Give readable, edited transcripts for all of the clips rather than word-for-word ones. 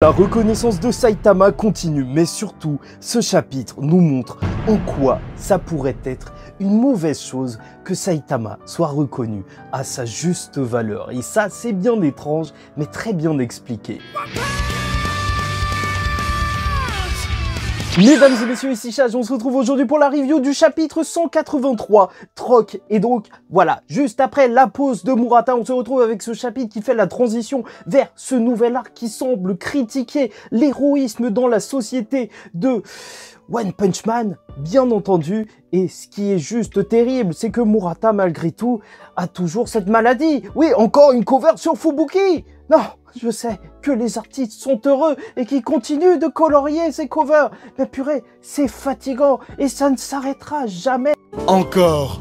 La reconnaissance de Saitama continue, mais surtout, ce chapitre nous montre en quoi ça pourrait être une mauvaise chose que Saitama soit reconnu à sa juste valeur. Et ça, c'est bien étrange, mais très bien expliqué. Mesdames et messieurs, ici Chage, on se retrouve aujourd'hui pour la review du chapitre 183, Troc. Et donc, voilà, juste après la pause de Murata, on se retrouve avec ce chapitre qui fait la transition vers ce nouvel arc qui semble critiquer l'héroïsme dans la société de One Punch Man, bien entendu. Et ce qui est juste terrible, c'est que Murata, malgré tout, a toujours cette maladie. Oui, encore une cover sur Fubuki. Non, je sais que les artistes sont heureux et qu'ils continuent de colorier ces covers. Mais purée, c'est fatigant et ça ne s'arrêtera jamais. Encore.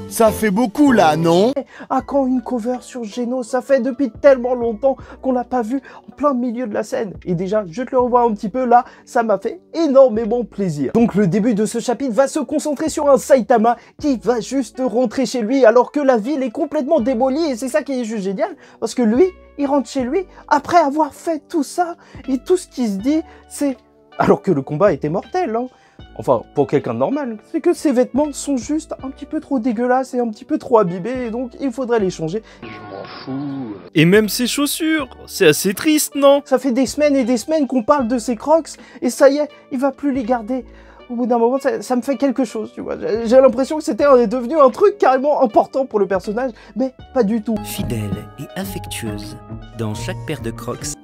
Ça fait beaucoup là, non? À quand une cover sur Geno? Ça fait depuis tellement longtemps qu'on l'a pas vu en plein milieu de la scène. Et déjà, je te le revois un petit peu là, ça m'a fait énormément plaisir. Donc le début de ce chapitre va se concentrer sur un Saitama qui va juste rentrer chez lui alors que la ville est complètement démolie. Et c'est ça qui est juste génial, parce que lui, il rentre chez lui après avoir fait tout ça. Et tout ce qui se dit, c'est... Alors que le combat était mortel, hein. Enfin, pour quelqu'un de normal, c'est que ses vêtements sont juste un petit peu trop dégueulasses et un petit peu trop abîmés, et donc il faudrait les changer. Je m'en fous. Et même ses chaussures, c'est assez triste, non? Ça fait des semaines et des semaines qu'on parle de ses Crocs, et ça y est, il va plus les garder. Au bout d'un moment, ça me fait quelque chose, tu vois. J'ai l'impression que c'était devenu un truc carrément important pour le personnage, mais pas du tout. Fidèle et affectueuse dans chaque paire de Crocs.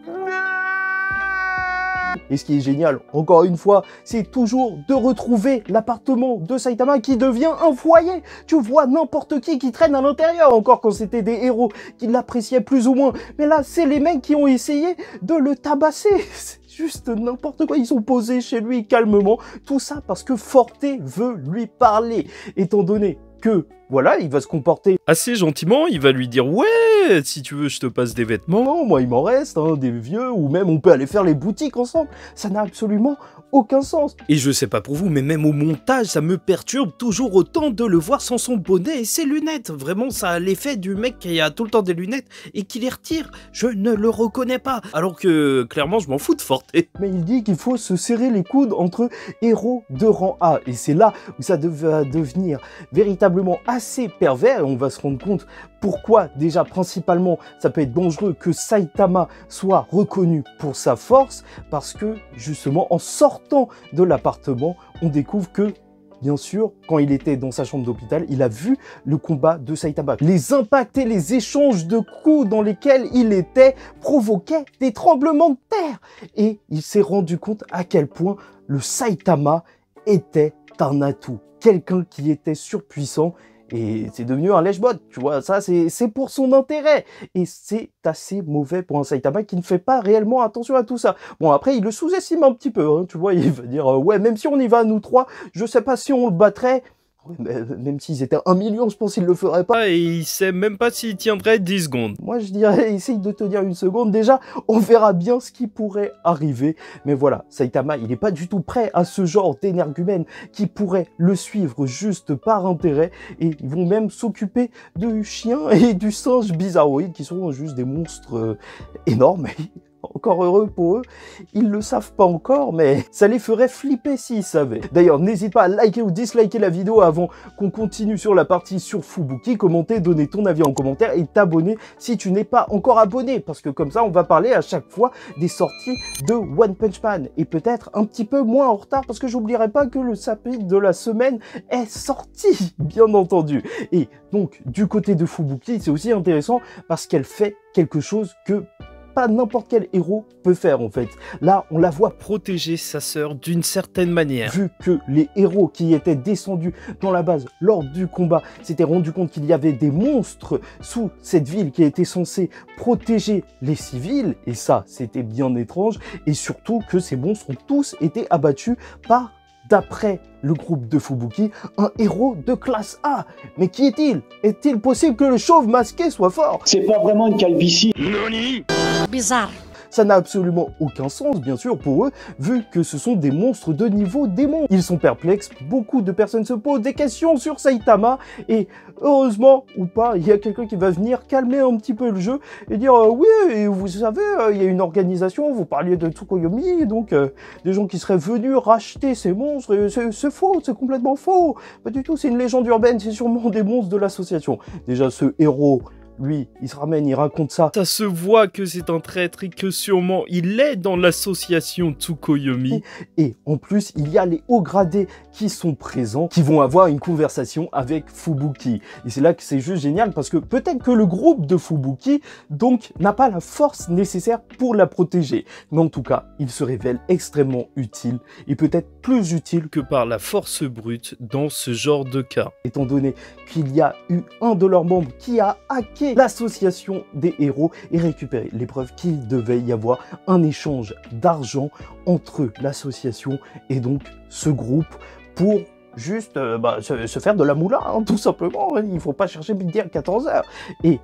Et ce qui est génial, encore une fois, c'est toujours de retrouver l'appartement de Saitama qui devient un foyer. Tu vois n'importe qui traîne à l'intérieur, encore quand c'était des héros qui l'appréciaient plus ou moins. Mais là, c'est les mecs qui ont essayé de le tabasser. C'est juste n'importe quoi. Ils sont posés chez lui calmement. Tout ça parce que Forte veut lui parler. Étant donné que, voilà, il va se comporter assez gentiment, il va lui dire « Ouais, si tu veux, je te passe des vêtements. » Non, moi il m'en reste, hein, des vieux, ou même on peut aller faire les boutiques ensemble. Ça n'a absolument aucun sens. Et je sais pas pour vous, mais même au montage, ça me perturbe toujours autant de le voir sans son bonnet et ses lunettes. Vraiment, ça a l'effet du mec qui a tout le temps des lunettes et qui les retire. Je ne le reconnais pas. Alors que, clairement, je m'en fous de Forte. Mais il dit qu'il faut se serrer les coudes entre héros de rang A. Et c'est là où ça va devenir véritablement assez pervers. Et on va se rendre compte pourquoi, déjà, principalement, ça peut être dangereux que Saitama soit reconnu pour sa force. Parce que, justement, en sortant de l'appartement, on découvre que, bien sûr, quand il était dans sa chambre d'hôpital, il a vu le combat de Saitama. Les impacts et les échanges de coups dans lesquels il était provoquaient des tremblements de terre. Et il s'est rendu compte à quel point le Saitama était un atout. Quelqu'un qui était surpuissant. Et c'est devenu un lèche-bot, tu vois, ça c'est pour son intérêt. Et c'est assez mauvais pour un Saitama qui ne fait pas réellement attention à tout ça. Bon, après, il le sous-estime un petit peu, hein, tu vois, il va dire, ouais, même si on y va à nous trois, je sais pas si on le battrait. Même s'ils étaient 1 million, je pense qu'ils le feraient pas. Et il sait même pas s'il tiendrait 10 secondes. Moi, je dirais, essaye de tenir une seconde. Déjà, on verra bien ce qui pourrait arriver. Mais voilà, Saitama, il n'est pas du tout prêt à ce genre d'énergumène qui pourrait le suivre juste par intérêt. Et ils vont même s'occuper du chien et du singe bizarroïde qui sont juste des monstres énormes. Encore heureux pour eux, ils le savent pas encore, mais ça les ferait flipper s'ils savaient. D'ailleurs, n'hésite pas à liker ou disliker la vidéo avant qu'on continue sur la partie sur Fubuki, commenter, donner ton avis en commentaire et t'abonner si tu n'es pas encore abonné, parce que comme ça, on va parler à chaque fois des sorties de One Punch Man, et peut-être un petit peu moins en retard, parce que j'oublierai pas que le chapitre de la semaine est sorti, bien entendu. Et donc, du côté de Fubuki, c'est aussi intéressant parce qu'elle fait quelque chose que pas n'importe quel héros peut faire en fait. Là, on la voit protéger sa sœur d'une certaine manière. Vu que les héros qui étaient descendus dans la base lors du combat s'étaient rendus compte qu'il y avait des monstres sous cette ville qui était censée protéger les civils, et ça, c'était bien étrange, et surtout que ces monstres ont tous été abattus par, d'après le groupe de Fubuki, un héros de classe A. Mais qui est-il? Est-il possible que le chauve masqué soit fort? C'est pas vraiment une calvitie. Nani? Bizarre. Ça n'a absolument aucun sens, bien sûr, pour eux, vu que ce sont des monstres de niveau démon. Ils sont perplexes, beaucoup de personnes se posent des questions sur Saitama, et heureusement ou pas, il y a quelqu'un qui va venir calmer un petit peu le jeu et dire oui, et vous savez, il y a une organisation, vous parliez de Tsukuyomi, donc des gens qui seraient venus racheter ces monstres, et c'est faux, c'est complètement faux. Pas du tout, c'est une légende urbaine, c'est sûrement des monstres de l'association. Déjà, ce héros, lui, il se ramène, il raconte ça. Ça se voit que c'est un traître et que sûrement il est dans l'association Tsukuyomi. Et en plus, il y a les hauts gradés qui sont présents, qui vont avoir une conversation avec Fubuki. Et c'est là que c'est juste génial, parce que peut-être que le groupe de Fubuki, donc, n'a pas la force nécessaire pour la protéger. Mais en tout cas, il se révèle extrêmement utile, et peut-être plus utile que par la force brute dans ce genre de cas. Étant donné qu'il y a eu un de leurs membres qui a hacké l'association des héros et récupéré les preuves qu'il devait y avoir un échange d'argent entre l'association et donc ce groupe pour juste se faire de la moula, hein, tout simplement. Il ne faut pas chercher midi à 14 h. Et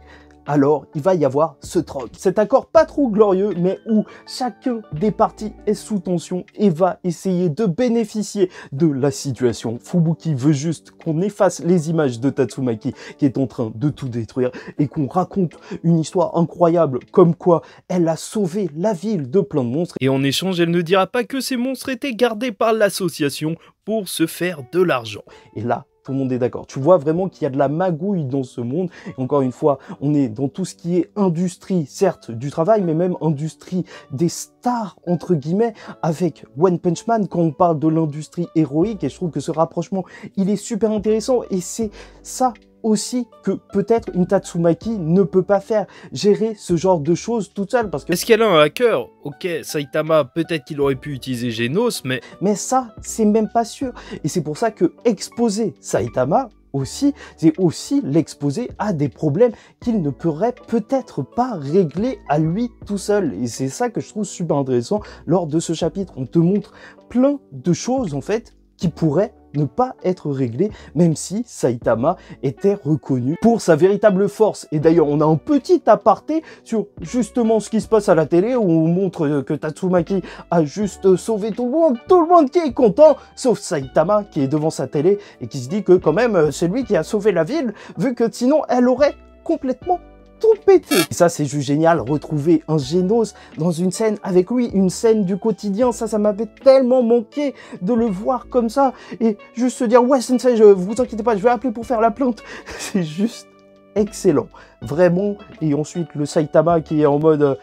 alors, il va y avoir ce troc. Cet accord pas trop glorieux, mais où chacun des parties est sous tension et va essayer de bénéficier de la situation. Fubuki veut juste qu'on efface les images de Tatsumaki qui est en train de tout détruire et qu'on raconte une histoire incroyable comme quoi elle a sauvé la ville de plein de monstres. Et en échange, elle ne dira pas que ces monstres étaient gardés par l'association pour se faire de l'argent. Et là, tout le monde est d'accord. Tu vois vraiment qu'il y a de la magouille dans ce monde. Et encore une fois, on est dans tout ce qui est industrie, certes, du travail, mais même industrie des stars, entre guillemets, avec One Punch Man, quand on parle de l'industrie héroïque. Et je trouve que ce rapprochement, il est super intéressant. Et c'est ça aussi que peut-être une Tatsumaki ne peut pas faire, gérer ce genre de choses toute seule, parce que... Est-ce qu'elle a un hacker? Ok, Saitama, peut-être qu'il aurait pu utiliser Genos, mais... Mais ça, c'est même pas sûr. Et c'est pour ça que exposer Saitama aussi, c'est aussi l'exposer à des problèmes qu'il ne pourrait peut-être pas régler à lui tout seul. Et c'est ça que je trouve super intéressant lors de ce chapitre. On te montre plein de choses, en fait, qui pourraient ne pas être réglé, même si Saitama était reconnu pour sa véritable force. Et d'ailleurs, on a un petit aparté sur justement ce qui se passe à la télé, où on montre que Tatsumaki a juste sauvé tout le monde qui est content, sauf Saitama qui est devant sa télé et qui se dit que quand même, c'est lui qui a sauvé la ville, vu que sinon, elle aurait complètement tout pété. Et ça, c'est juste génial, retrouver un Genos dans une scène avec lui, une scène du quotidien, ça m'avait tellement manqué de le voir comme ça, et juste se dire, ouais, sensei, vous inquiétez pas, je vais appeler pour faire la plainte. C'est juste excellent, vraiment. Et ensuite, le Saitama qui est en mode,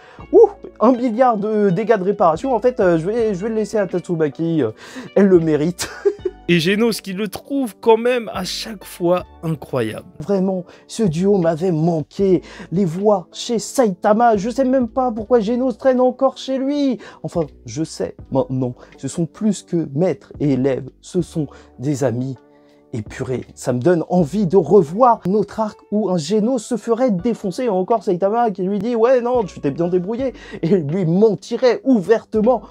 1 milliard de dégâts de réparation, en fait, je vais le laisser à Tatsumaki, elle le mérite. Et Genos qui le trouve quand même à chaque fois incroyable. Vraiment, ce duo m'avait manqué. Les voix chez Saitama, je sais même pas pourquoi Genos traîne encore chez lui. Enfin, je sais maintenant, ce sont plus que maître et élève, ce sont des amis. Et purée, ça me donne envie de revoir notre arc où un Genos se ferait défoncer, et encore Saitama qui lui dit « Ouais, non, tu t'es bien débrouillé » et lui mentirait ouvertement.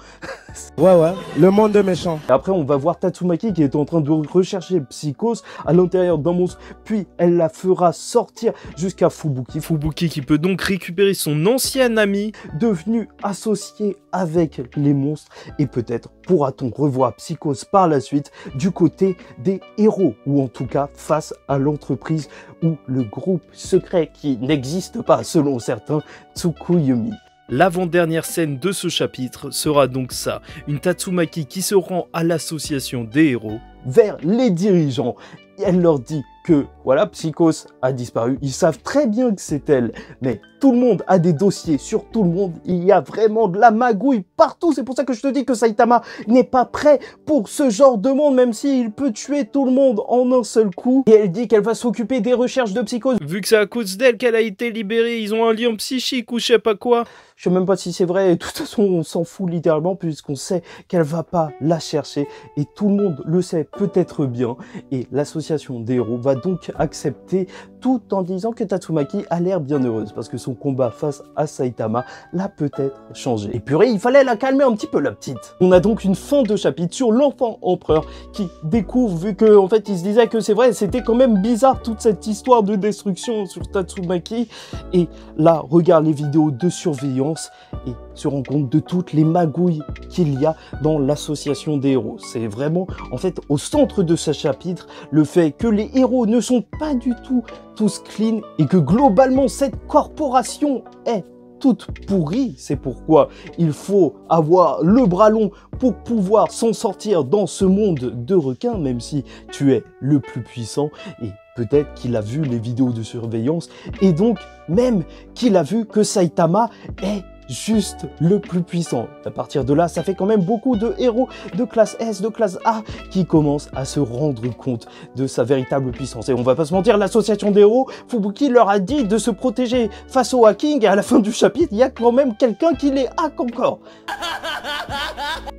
Ouais, le monde est méchant. Et après, on va voir Tatsumaki qui est en train de rechercher Psychose à l'intérieur d'un monstre, puis elle la fera sortir jusqu'à Fubuki. Fubuki qui peut donc récupérer son ancien ami, devenu associé avec les monstres, et peut-être pourra-t-on revoir Psychose par la suite du côté des héros, ou en tout cas face à l'entreprise ou le groupe secret qui n'existe pas selon certains, Tsukuyomi. L'avant-dernière scène de ce chapitre sera donc ça, une Tatsumaki qui se rend à l'association des héros vers les dirigeants. Elle leur dit que, voilà, Psychose a disparu, ils savent très bien que c'est elle, mais tout le monde a des dossiers sur tout le monde, il y a vraiment de la magouille partout, c'est pour ça que je te dis que Saitama n'est pas prêt pour ce genre de monde, même s'il peut tuer tout le monde en un seul coup, et elle dit qu'elle va s'occuper des recherches de Psychose. Vu que c'est à cause d'elle qu'elle a été libérée, ils ont un lien psychique ou je sais pas quoi. Je sais même pas si c'est vrai, et de toute façon on s'en fout littéralement puisqu'on sait qu'elle va pas la chercher, et tout le monde le sait peut-être bien, et l'association des héros va donc accepter tout en disant que Tatsumaki a l'air bien heureuse parce que son combat face à Saitama l'a peut-être changé. Et purée, il fallait la calmer un petit peu la petite. On a donc une fin de chapitre sur l'enfant empereur qui découvre, vu que en fait il se disait que c'est vrai, c'était quand même bizarre toute cette histoire de destruction sur Tatsumaki, et là regarde les vidéos de surveillance et se rend compte de toutes les magouilles qu'il y a dans l'association des héros. C'est vraiment en fait au centre de ce chapitre le fait que les héros ne sont pas du tout tous clean et que globalement cette corporation est toute pourrie. C'est pourquoi il faut avoir le bras long pour pouvoir s'en sortir dans ce monde de requins, même si tu es le plus puissant. Et peut-être qu'il a vu les vidéos de surveillance et donc même qu'il a vu que Saitama est juste le plus puissant. À partir de là, ça fait quand même beaucoup de héros de classe S, de classe A qui commencent à se rendre compte de sa véritable puissance. Et on va pas se mentir, l'association des héros, Fubuki leur a dit de se protéger face au hacking, et à la fin du chapitre, il y a quand même quelqu'un qui les hack encore.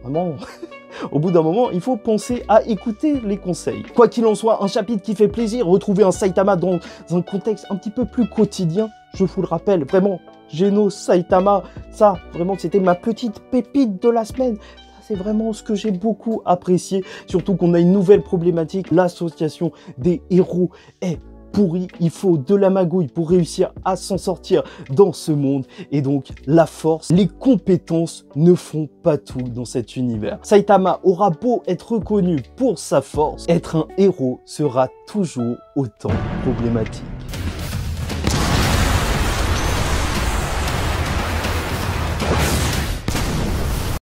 Vraiment. Au bout d'un moment, il faut penser à écouter les conseils. Quoi qu'il en soit, un chapitre qui fait plaisir, retrouver un Saitama dans un contexte un petit peu plus quotidien, je vous le rappelle, vraiment, Geno Saitama, ça, vraiment, c'était ma petite pépite de la semaine. C'est vraiment ce que j'ai beaucoup apprécié, surtout qu'on a une nouvelle problématique, l'association des héros est pourri, il faut de la magouille pour réussir à s'en sortir dans ce monde, et donc la force, les compétences ne font pas tout dans cet univers. Saitama aura beau être reconnu pour sa force, être un héros sera toujours autant problématique.